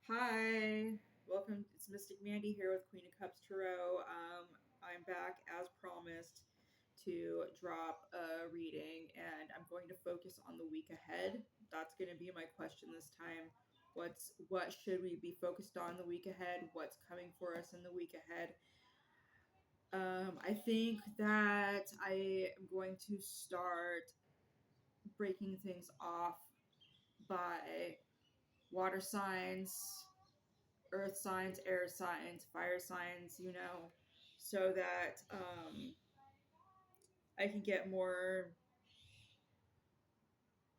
Hi, welcome. It's Mystic Mandy here with Queen of Cups Tarot. I'm back as promised to drop a reading, and I'm going to focus on the week ahead. That's going to be my question this time. What should we be focused on the week ahead? What's coming for us in the week ahead? I think that I am going to start breaking things off by water signs, earth signs, air signs, fire signs, so that I can get more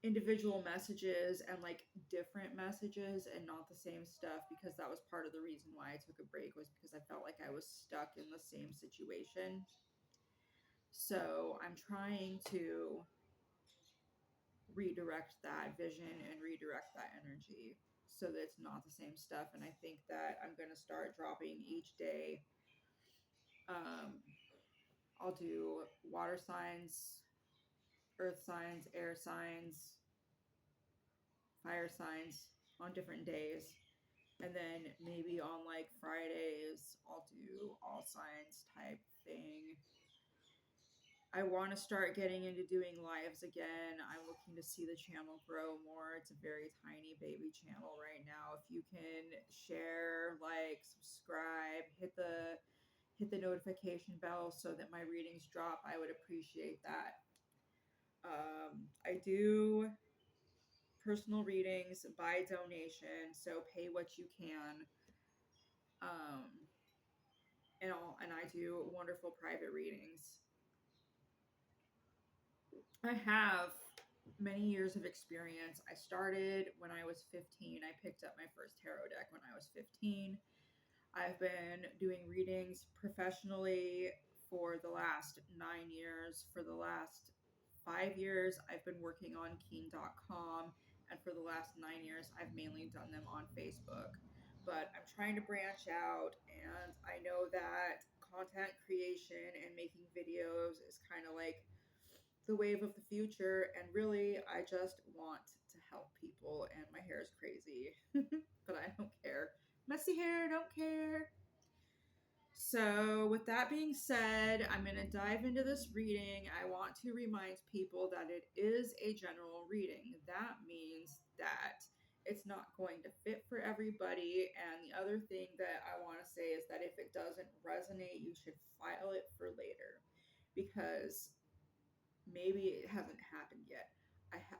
individual messages and like different messages and not the same stuff, because that was part of the reason why I took a break, was because I felt like I was stuck in the same situation. So I'm trying to redirect that vision and redirect that energy so that it's not the same stuff. And I think that I'm going to start dropping each day. I'll do water signs, earth signs, air signs, fire signs on different days. And then maybe on like Fridays, I'll do all signs type thing. I want to start getting into doing lives again. I'm looking to see the channel grow more. It's a very tiny baby channel right now. If you can share, like, subscribe, hit the notification bell so that my readings drop, I would appreciate that. I do personal readings by donation, so pay what you can. Um, and I do wonderful private readings. I have many years of experience. I started when I was 15. I picked up my first tarot deck when I was 15. I've been doing readings professionally for the last 9 years. For the last 5 years, I've been working on keen.com. And for the last 9 years, I've mainly done them on Facebook. But I'm trying to branch out, and I know that content creation and making videos is kind of like the wave of the future. And really, I just want to help people, and my hair is crazy, but I don't care. Messy hair, don't care. So, with that being said, I'm going to dive into this reading. I want to remind people that it is a general reading. That means that it's not going to fit for everybody. And the other thing that I want to say is that if it doesn't resonate, you should file it for later, because maybe it hasn't happened yet.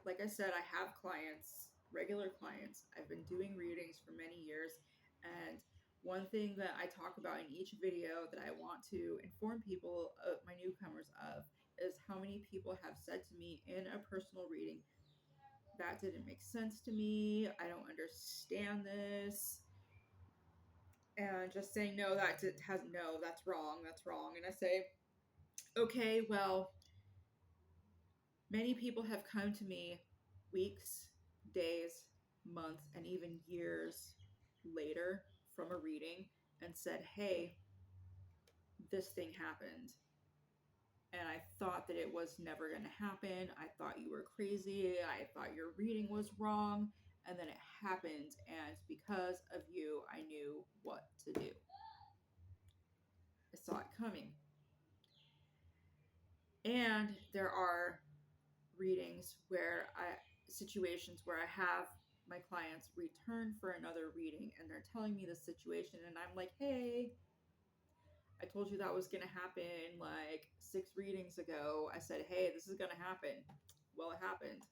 Like I said, I have clients, regular clients. I've been doing readings for many years, and one thing that I talk about in each video that I want to inform people, my newcomers, of, is how many people have said to me in a personal reading, that didn't make sense to me, I don't understand this, and just saying, no, that's wrong, and I say, okay, well, many people have come to me weeks, days, months, and even years later from a reading and said, hey, this thing happened. And I thought that it was never going to happen. I thought you were crazy. I thought your reading was wrong. And then it happened. And because of you, I knew what to do. I saw it coming. And there are situations where I have my clients return for another reading, and they're telling me the situation, and I'm like, hey, I told you that was going to happen like 6 readings ago. I said, hey, this is going to happen. Well, it happened.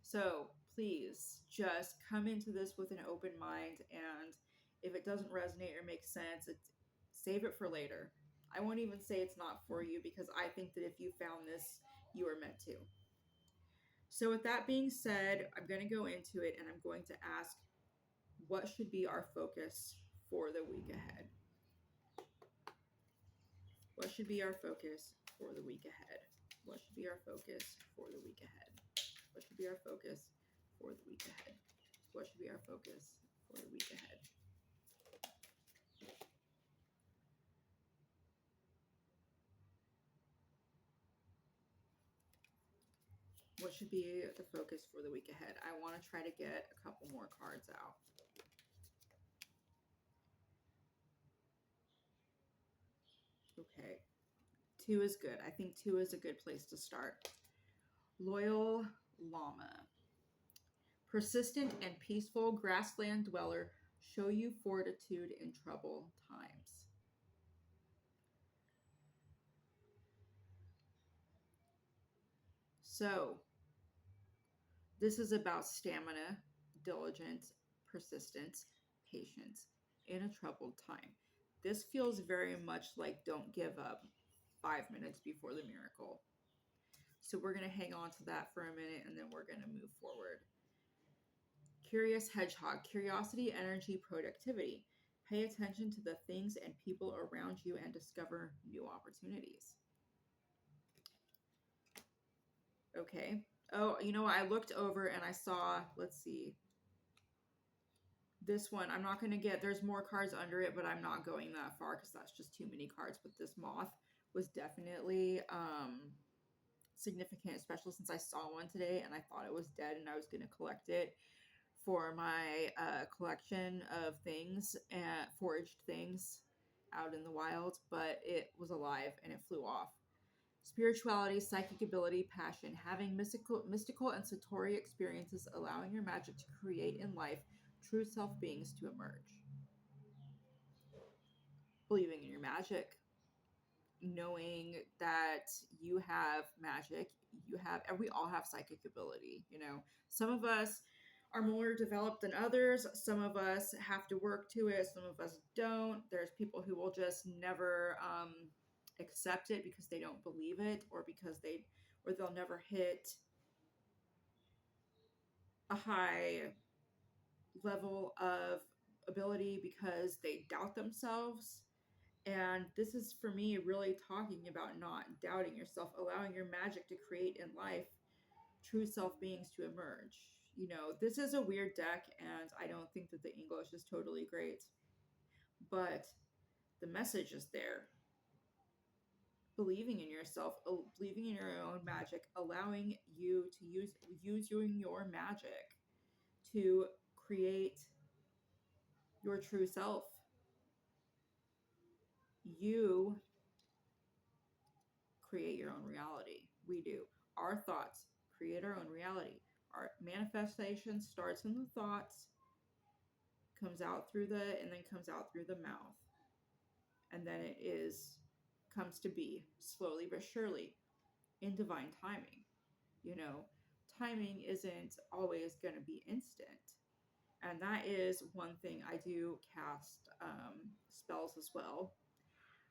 So please just come into this with an open mind, and if it doesn't resonate or make sense, save it for later. I won't even say it's not for you, because I think that if you found this, you were meant to. So with that being said, I'm going to go into it, and I'm going to ask, what should be our focus for the week ahead? What should be our focus for the week ahead? What should be our focus for the week ahead? What should be our focus for the week ahead? What should be our focus for the week ahead? What should be the focus for the week ahead? I want to try to get a couple more cards out. Okay. 2 is good. I think 2 is a good place to start. Loyal llama. Persistent and peaceful grassland dweller, show you fortitude in troubled times. So, this is about stamina, diligence, persistence, patience in a troubled time. This feels very much like don't give up 5 minutes before the miracle. So we're going to hang on to that for a minute and then we're going to move forward. Curious hedgehog, curiosity, energy, productivity. Pay attention to the things and people around you and discover new opportunities. Okay. Oh, you know what? I looked over and I saw, let's see. This one, I'm not going to get, there's more cards under it, but I'm not going that far because that's just too many cards. But this moth was definitely significant, especially since I saw one today and I thought it was dead and I was going to collect it for my collection of things and foraged things out in the wild, but it was alive and it flew off. Spirituality, psychic ability, passion, having mystical and satori experiences, allowing your magic to create in life true self beings to emerge. Believing in your magic, knowing that you have magic, and we all have psychic ability. You know, some of us are more developed than others. Some of us have to work to it. Some of us don't. There's people who will just never accept it because they don't believe it, or they'll never hit a high level of ability because they doubt themselves. And this is for me really talking about not doubting yourself, allowing your magic to create in life true self beings to emerge. You know, this is a weird deck, and I don't think that the English is totally great, but the message is there. Believing in yourself, believing in your own magic, allowing you to using your magic to create your true self. You create your own reality. We do. Our thoughts create our own reality. Our manifestation starts in the thoughts, comes out through the mouth. And then comes to be slowly but surely in divine timing. You know, timing isn't always going to be instant. And that is one thing. I do cast spells as well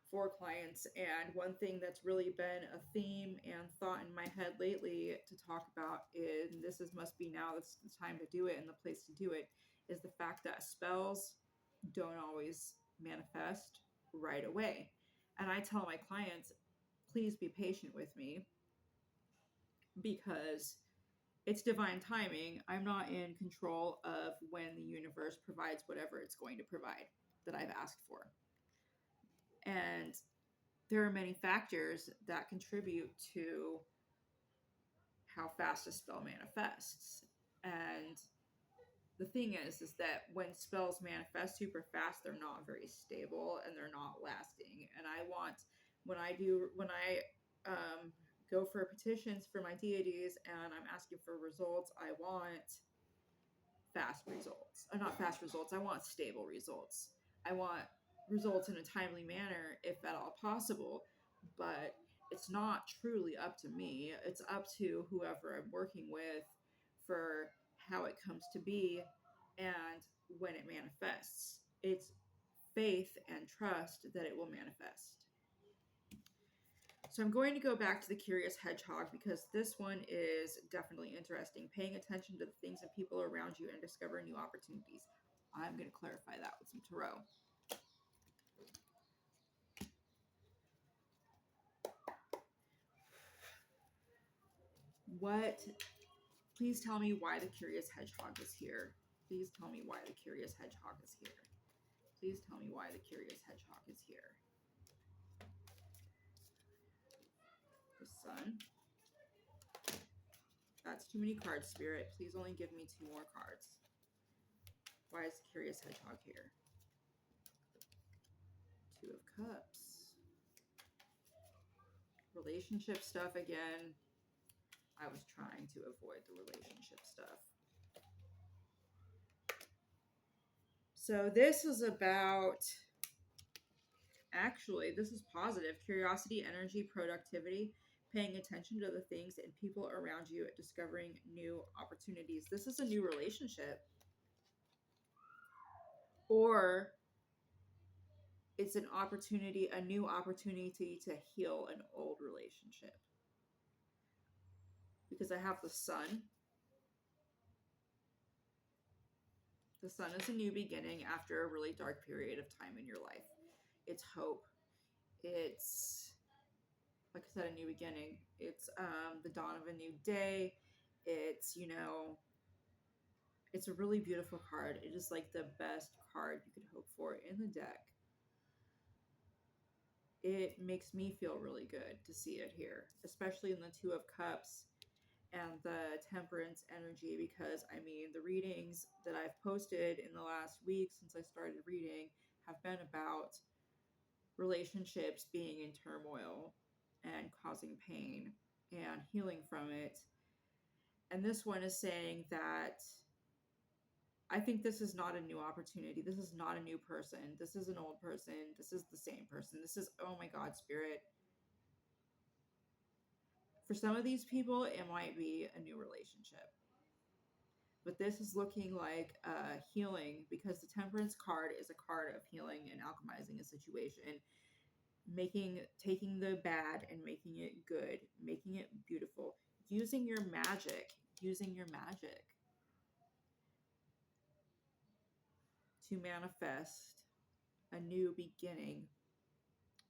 for clients. And one thing that's really been a theme and thought in my head lately to talk about, and must be now the time to do it and the place to do it, is the fact that spells don't always manifest right away. And I tell my clients, please be patient with me because it's divine timing. I'm not in control of when the universe provides whatever it's going to provide that I've asked for. And there are many factors that contribute to how fast a spell manifests. And the thing is that when spells manifest super fast, they're not very stable and they're not lasting. And when I go for petitions for my deities and I'm asking for results, I want fast results. Not fast results. I want stable results. I want results in a timely manner, if at all possible. But it's not truly up to me. It's up to whoever I'm working with for how it comes to be and when it manifests. It's faith and trust that it will manifest. So I'm going to go back to the Curious Hedgehog because this one is definitely interesting. Paying attention to the things and people around you and discovering new opportunities. I'm going to clarify that with some tarot. Please tell me why the Curious Hedgehog is here. Please tell me why the Curious Hedgehog is here. Please tell me why the Curious Hedgehog is here. The Sun. That's too many cards, Spirit. Please only give me 2 more cards. Why is the Curious Hedgehog here? 2 of Cups. Relationship stuff again. I was trying to avoid the relationship stuff. So this is about, actually, this is positive. Curiosity, energy, productivity, paying attention to the things and people around you, discovering new opportunities. This is a new relationship. Or it's an opportunity, a new opportunity to heal an old relationship. Because I have the sun. The sun is a new beginning after a really dark period of time in your life. It's hope. It's, like I said, a new beginning. It's the dawn of a new day. It's, it's a really beautiful card. It is like the best card you could hope for in the deck. It makes me feel really good to see it here, especially in the Two of Cups and the Temperance energy, because I mean, the readings that I've posted in the last week since I started reading have been about relationships being in turmoil and causing pain and healing from it. And this one is saying that I think this is not a new opportunity. This is not a new person. This is an old person. This is the same person. This is, oh my God, Spirit. For some of these people, it might be a new relationship. But this is looking like healing, because the Temperance card is a card of healing and alchemizing a situation, taking the bad and making it good, making it beautiful, using your magic to manifest a new beginning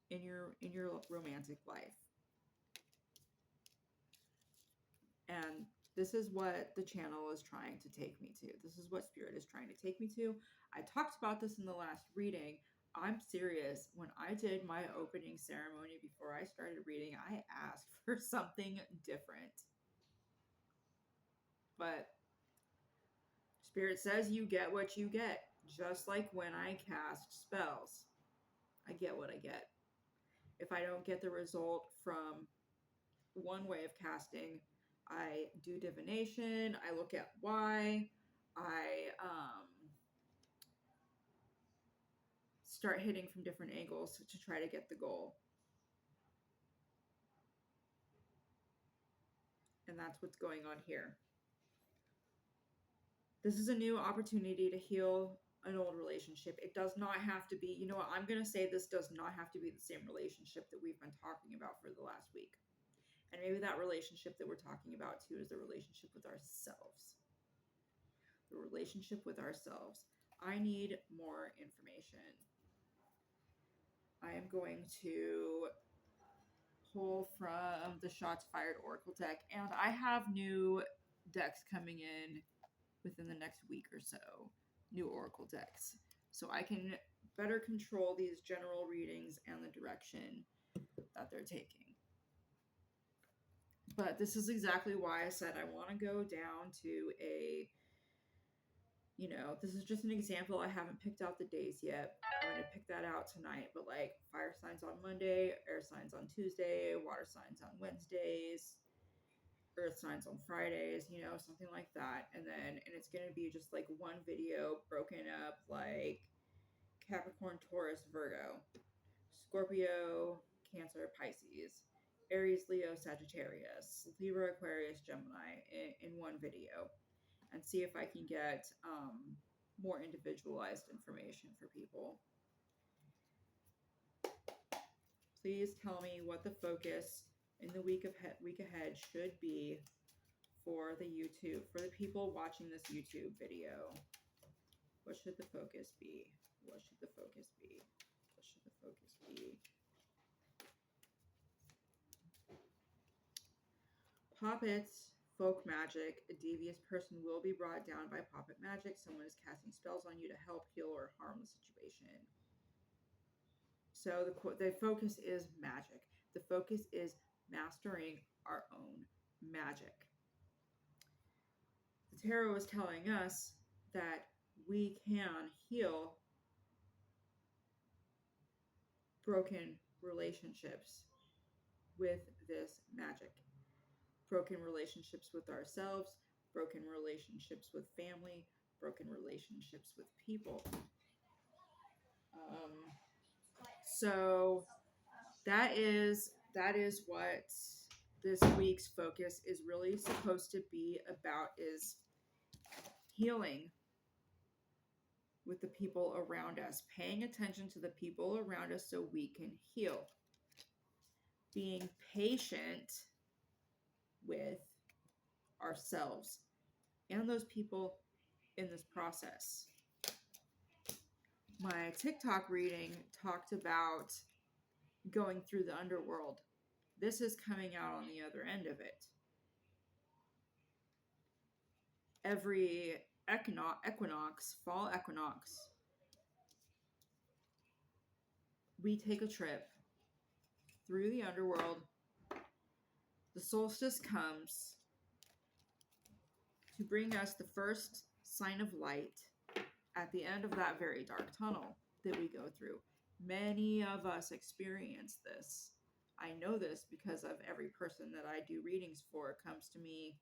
in your romantic life. And this is what the channel is trying to take me to. This is what Spirit is trying to take me to. I talked about this in the last reading. I'm serious. When I did my opening ceremony before I started reading, I asked for something different. But Spirit says you get what you get. Just like when I cast spells, I get what I get. If I don't get the result from one way of casting, I do divination, I look at why, I start hitting from different angles to try to get the goal. And that's what's going on here. This is a new opportunity to heal an old relationship. It does not have to be, you know what, I'm going to say this does not have to be the same relationship that we've been talking about for the last week. And maybe that relationship that we're talking about too is the relationship with ourselves. The relationship with ourselves. I need more information. I am going to pull from the Shots Fired Oracle deck, and I have new decks coming in within the next week or so. New Oracle decks. So I can better control these general readings and the direction that they're taking. But this is exactly why I said I want to go down to this is just an example. I haven't picked out the days yet. I'm going to pick that out tonight. But like fire signs on Monday, air signs on Tuesday, water signs on Wednesdays, earth signs on Fridays, something like that. And it's going to be just like one video broken up like Capricorn, Taurus, Virgo, Scorpio, Cancer, Pisces, Aries, Leo, Sagittarius, Libra, Aquarius, Gemini in one video, and see if I can get more individualized information for people. Please tell me what the focus in the week ahead should be for the people watching this YouTube video. What should the focus be? What should the focus be? What should the focus be? Puppets, folk magic. A devious person will be brought down by puppet magic. Someone is casting spells on you to help, heal, or harm the situation. So the focus is magic. The focus is mastering our own magic. The tarot is telling us that we can heal broken relationships with this magic. Broken relationships with ourselves, broken relationships with family, broken relationships with people. Um, so that is what this week's focus is really supposed to be about, is healing with the people around us, paying attention to the people around us so we can heal, being patient with ourselves and those people in this process. My TikTok reading talked about going through the underworld. This is coming out on the other end of it. Every equinox, fall equinox, we take a trip through the underworld. The solstice comes to bring us the first sign of light at the end of that very dark tunnel that we go through. Many of us experience this. I know this because of every person that I do readings for comes to me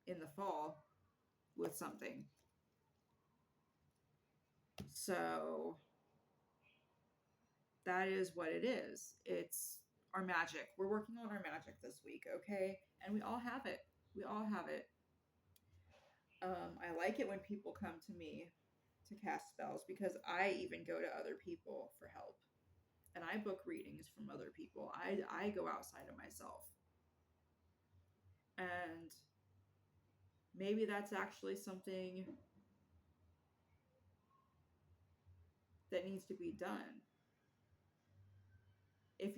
in the fall with something. So that is what it is. It's our magic. We're working on our magic this week, okay? And we all have it. We all have it. I like it when people come to me to cast spells because I even go to other people for help. And I book readings from other people. I go outside of myself. And maybe that's actually something that needs to be done. If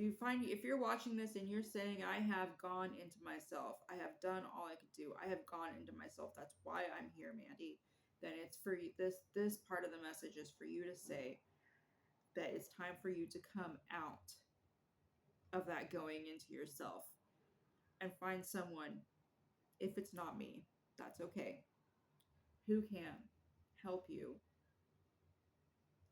you're watching this and you're saying I have gone into myself, I have done all I could do, I have gone into myself, that's why I'm here, Mandy, then it's for you. This part of the message is for you to say that it's time for you to come out of that going into yourself and find someone, if it's not me, that's okay, who can help you,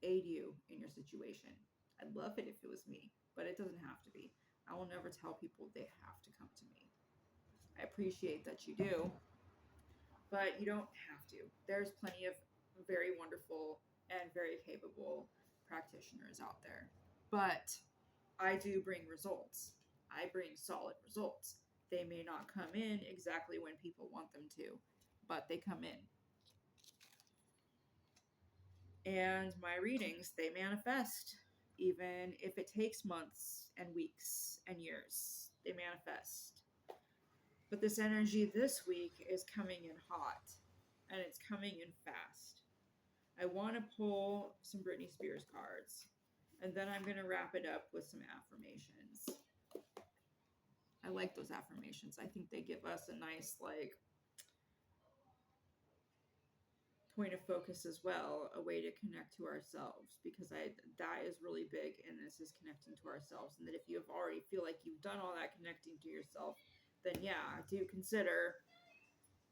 aid you in your situation. I'd love it if it was me, but it doesn't have to be. I will never tell people they have to come to me. I appreciate that you do, but you don't have to. There's plenty of very wonderful and very capable practitioners out there. But I do bring results. I bring solid results. They may not come in exactly when people want them to, but they come in. And my readings, they manifest. Even if it takes months and weeks and years, they manifest. But this energy this week is coming in hot, and it's coming in fast. I want to pull some Britney Spears cards, and then I'm going to wrap it up with some affirmations. I like those affirmations. I think they give us a nice, like, point of focus as well, a way to connect to ourselves, because that is really big in this, is connecting to ourselves. And that if you have already feel like you've done all that connecting to yourself, then yeah, do consider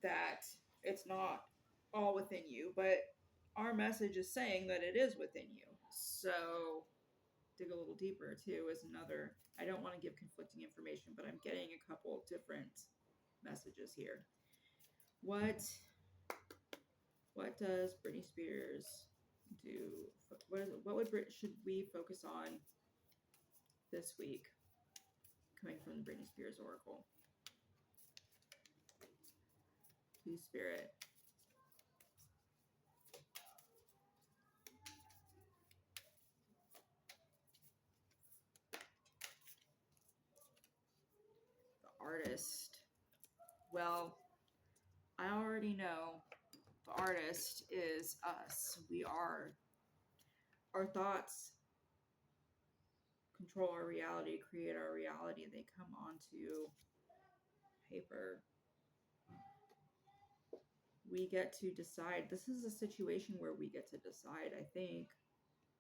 that it's not all within you, but our message is saying that it is within you. So dig a little deeper too is another. I don't want to give conflicting information, but I'm getting a couple different messages here. What does Britney Spears do? Should we focus on this week, coming from the Britney Spears Oracle? Please, Spirit. The artist. Well, I already know the artist is us. We are. Our thoughts control our reality, create our reality. They come onto paper. We get to decide. This is a situation where we get to decide, I think,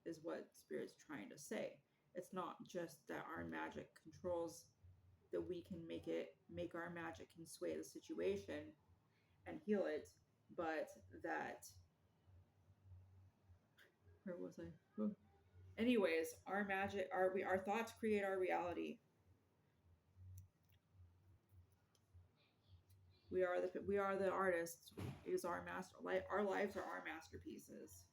is what Spirit's trying to say. It's not just that our magic controls, that we can make our magic can sway the situation and heal it, but that, where was I? Oh. Anyways, our magic, our thoughts create our reality. We are the artists. It is our master. Our lives are our masterpieces.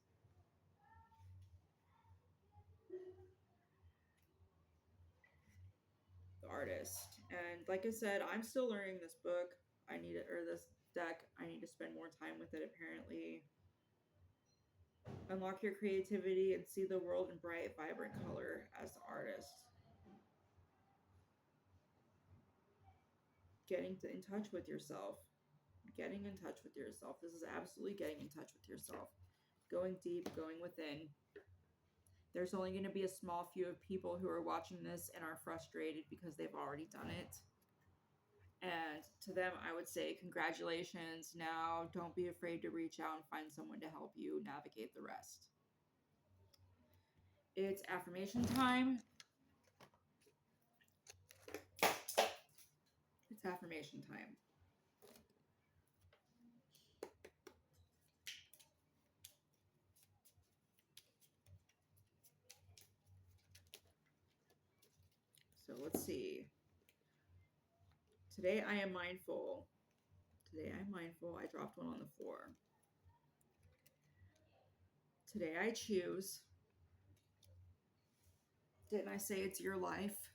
The artist. And like I said, I'm still learning this book. I need it, or this deck. I need to spend more time with it, apparently. Unlock your creativity and see the world in bright, vibrant color as the artist. In touch with yourself. Getting in touch with yourself. This is absolutely getting in touch with yourself. Going deep, going within. There's only going to be a small few of people who are watching this and are frustrated because they've already done it. And to them, I would say, congratulations. Now, don't be afraid to reach out and find someone to help you navigate the rest. It's affirmation time. It's affirmation time. So let's see. Today I am mindful. Today I'm mindful. I dropped one on the floor. Today I choose. Didn't I say it's your life?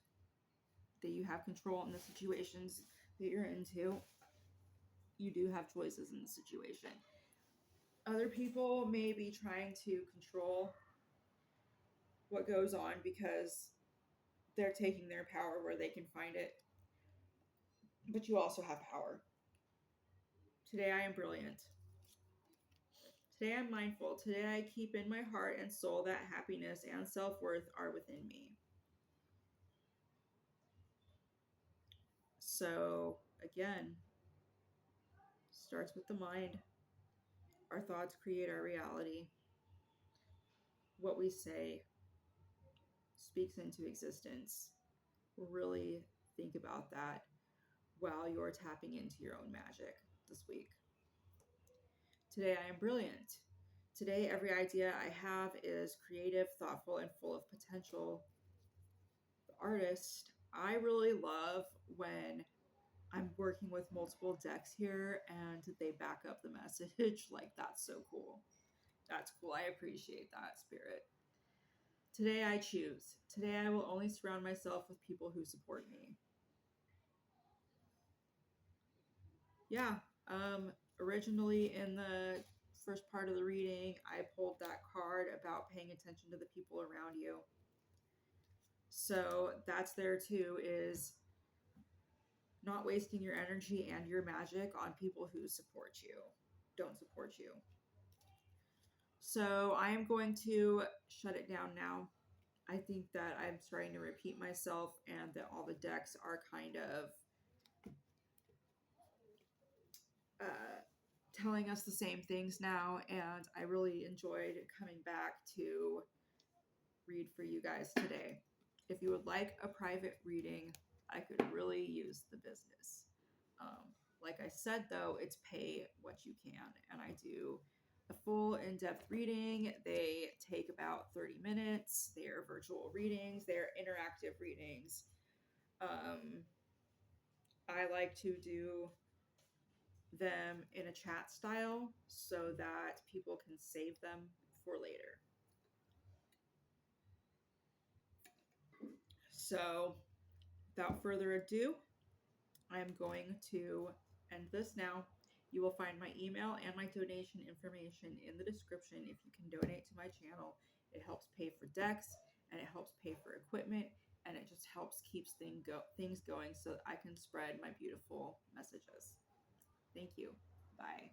That you have control in the situations that you're into. You do have choices in the situation. Other people may be trying to control what goes on because they're taking their power where they can find it. But you also have power. Today I am brilliant. Today I'm mindful. Today I keep in my heart and soul that happiness and self-worth are within me. So, again, starts with the mind. Our thoughts create our reality. What we say speaks into existence. Really think about that while you're tapping into your own magic this week. Today I am brilliant. Today every idea I have is creative, thoughtful, and full of potential. The artist, I really love when I'm working with multiple decks here and they back up the message. Like, that's so cool. That's cool. I appreciate that, Spirit. Today I choose. Today I will only surround myself with people who support me. Yeah. Originally in the first part of the reading, I pulled that card about paying attention to the people around you. So that's there too, is not wasting your energy and your magic on people who support you, don't support you. So I am going to shut it down now. I think that I'm starting to repeat myself and that all the decks are kind of telling us the same things now. And I really enjoyed coming back to read for you guys today. If you would like a private reading, I could really use the business. Like I said, though, it's pay what you can. And I do a full in-depth reading. They take about 30 minutes. They are virtual readings. They are interactive readings. I like to do them in a chat style so that people can save them for later. So, without further ado, I'm going to end this now. You will find my email and my donation information in the description if you can donate to my channel. It helps pay for decks and it helps pay for equipment and it just helps keeps things going so that I can spread my beautiful messages. Thank you. Bye.